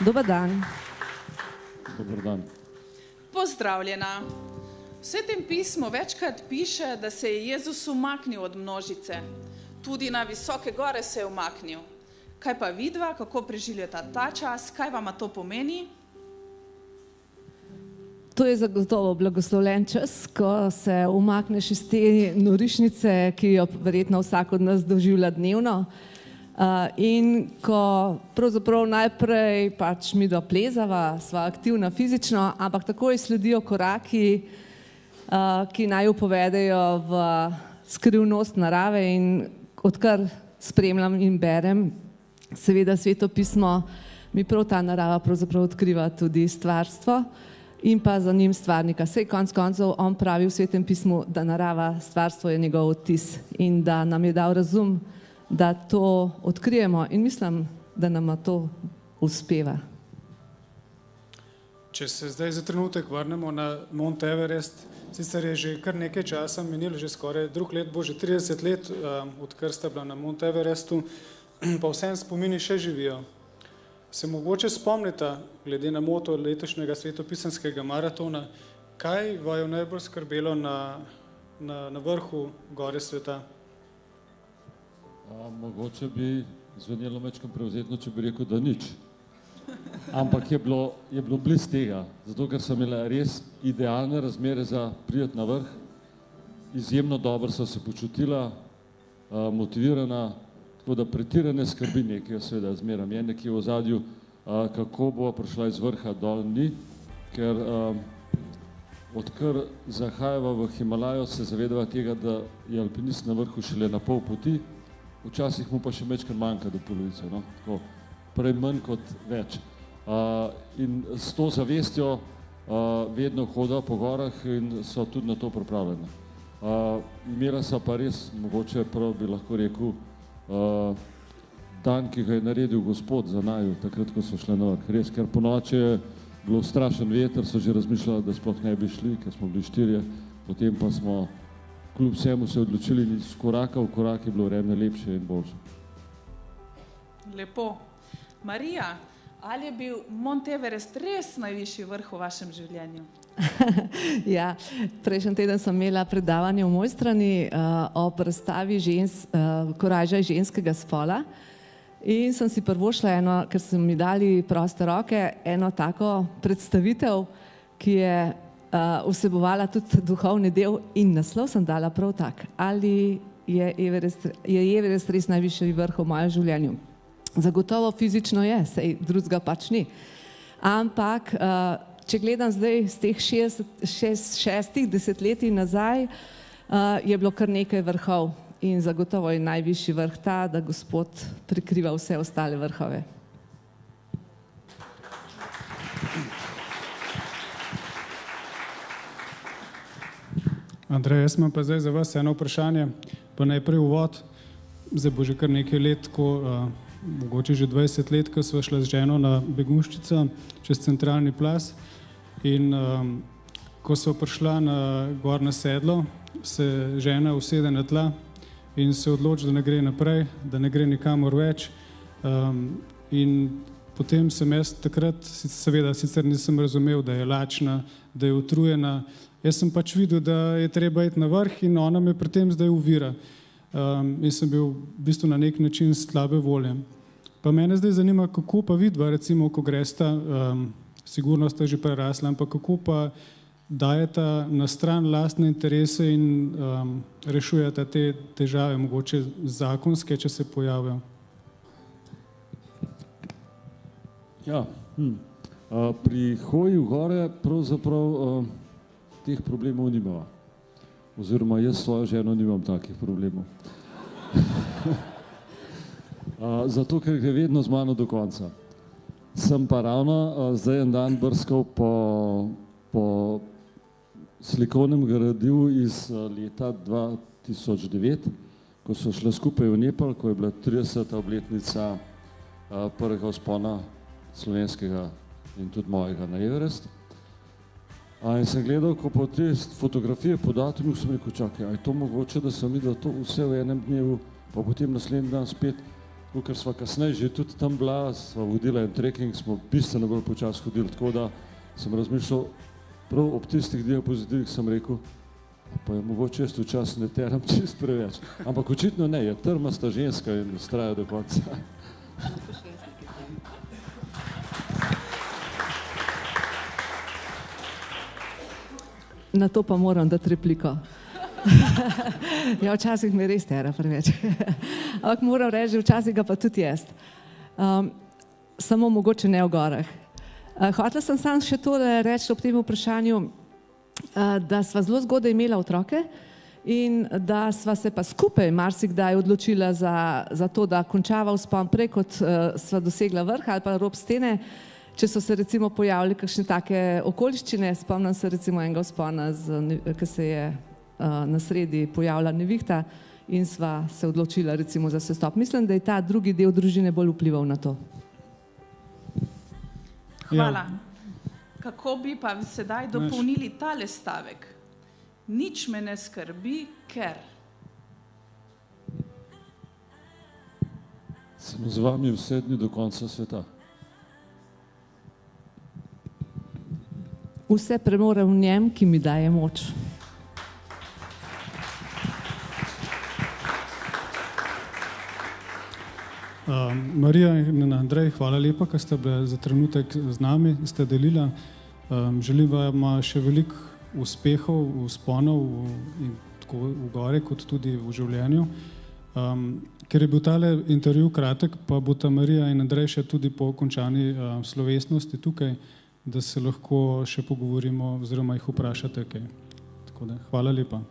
Dober dan. Dober dan. Pozdravljena. V Svetem pismu večkrat piše, da se je Jezus umaknil od množice. Tudi na visoke gore se je umaknil. Kaj pa vidva, kako preživljata ta čas, kaj vama to pomeni? To je zagotovo blagoslovljen čas, ko se umakneš iz te norišnice, ki jo verjetno vsak od nas doživlja dnevno. In ko pravzaprav najprej pač mi doplezava, sva aktivna fizično, ampak takoj sledijo koraki, ki naju povedejo v skrivnost narave, in odkar spremljam in berem seveda Sveto pismo, mi prav ta narava pravzaprav odkriva tudi stvarstvo in pa za njim stvarnika. Sej konec koncev on pravi v Svetem pismu, da narava, stvarstvo je njegov odtis in da nam je dal razum, da to odkrijemo, in mislim, da nam to uspeva. Če se zdaj za trenutek vrnemo na Mount Everest, sicer je že kar nekaj časa minilo, že skoraj drug let, bo že 30 let, odkar sta bila na Mount Everestu, pa vsem spomini še živijo. Se mogoče spomnite, glede na moto letošnjega svetopisanskega maratona, kaj vaju najbolj skrbelo na vrhu gore sveta? Mogoče bi zvenelo mečkam prevzetno, če bi rekel, da nič. Ampak je bilo bliz tega, zato ker so imela res idealne razmere za priti na vrh. Izjemno dobro so se počutila, motivirana, tako da pretirane skrbi nekaj, seveda zmeram je nekje v ozadju, kako bo prišla iz vrha dol ni, ker odkar zahajava v Himalajo, se zavedava tega, da je alpinist na vrhu šele na pol poti, včasih mu pa še mečkar manjka do polovice, no? Tako, prej manj kot več. In s to zavestjo vedno hoda po gorah in so tudi na to pripravljene. Imela so pa res, mogoče prav bi lahko rekel, dan, ki ga je naredil Gospod za naju, takrat, ko so šli na vrh. Res, ker ponoči je bilo strašen veter, so že razmišljali, da sploh ne bi šli, ker smo bili 4, potem pa smo kljub vsemu se odločili in iz koraka v korak je bilo vreme lepše in boljše. Lepo. Marija, ali je bil Mount Everest res najvišji vrh v vašem življenju? Ja, prejšnji teden sem imela predavanje v Mojstrani o predstavi korajža ženskega spola in sem si privoščila eno, ker so mi dali proste roke, eno tako predstavitev, ki je vsebovala tudi duhovni del, in naslov sem dala prav tak: ali je Everest res najvišji vrh v mojem življenju? Zagotovo fizično je, sej drugega pač ni. Ampak če gledam zdaj z teh 6 desetletij nazaj, je bilo kar nekaj vrhov in zagotovo je najvišji vrh ta, da Gospod prikriva vse ostale vrhove. Andrej, jaz imam pa zdaj za vas eno vprašanje, pa najprej uvod. Zdaj bo že kar nekaj let, mogoče že 20 let, ko sva šla z ženo na begunščico čez centralni plas, in ko sva prišla gor na sedlo, se žena usede na tla in se odloči, da ne gre naprej, da ne gre nikamor več. In potem sem jaz takrat, seveda sicer nisem razumel, da je lačna, da je utrujena. Jaz sem pač videl, da je treba iti na vrh, in ona me pri tem zdaj uvira. In sem bil v bistvu na nek način slabe volje. Pa mene zdaj zanima, kako pa vidva, recimo, ko gresta, sigurno sta že prerasla, ampak kako pa dajeta na stran lastne interese in rešujeta te težave, mogoče zakonske, če se pojavijo? Ja, pri hoji v gore pravzaprav teh problemov nimava. Oziroma jaz s svojo ženo nimam takih problemov. Zato, ker gre vedno z mano do konca. Sem pa ravno zdaj en dan brskal po slikovnem gradivu iz leta 2009, ko so šli skupaj v Nepal, ko je bila 30. obletnica prvega vzpona slovenskega in tudi mojega na Everest. In sem gledal, ko po te fotografije po datumu, sem rekel, čakaj, a je to mogoče, da sem videl to vse v enem dnevu, pa potem naslednji dan spet. ker sva kasneje že tudi tam bila, sva vodila en trekking, smo bistveno bolj počasi hodili, tako da sem razmišljal, prav ob tistih diapozitivih sem rekel, pa je mogoče jaz včasih ne teram čist preveč. Ampak očitno ne, je trmasta ženska in vztraja do konca. Na to pa moram dati repliko. Ja, včasih me res tera preveč. Ampak moram reči, včasih ga pa tudi jaz. Samo mogoče ne v gorah. Hotela sem samo še tole reči ob tem vprašanju, da sva zelo zgodaj imela otroke in da sva se pa skupaj marsikdaj odločila za to, da končava vzpon prej, kot sva dosegla vrh ali pa rob stene, če so se recimo pojavili kakšne take okoliščine. Spomnim se recimo enega vzpona, ki se je na sredi pojavila nevihta in sva se odločila recimo za sestop. Mislim, da je ta drugi del družine bolj vplival na to. Hvala. Kako bi pa sedaj dopolnili tale stavek? Nič me ne skrbi, ker. Sem z vami vse dni do konca sveta. Vse premorem v njem, ki mi daje moč. Marija in Andrej, hvala lepa, ker ste bili za trenutek z nami, ste delila. Želim vam še veliko uspehov, vzponov tako v gore, kot tudi v življenju. Ker je bil tale intervju kratek, pa bosta Marija in Andrej še tudi po končani slovesnosti tukaj, da se lahko še pogovorimo oziroma jih vprašate kaj. Tako da, hvala lepa.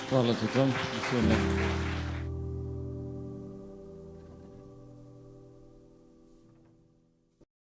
Hvala tudi vam.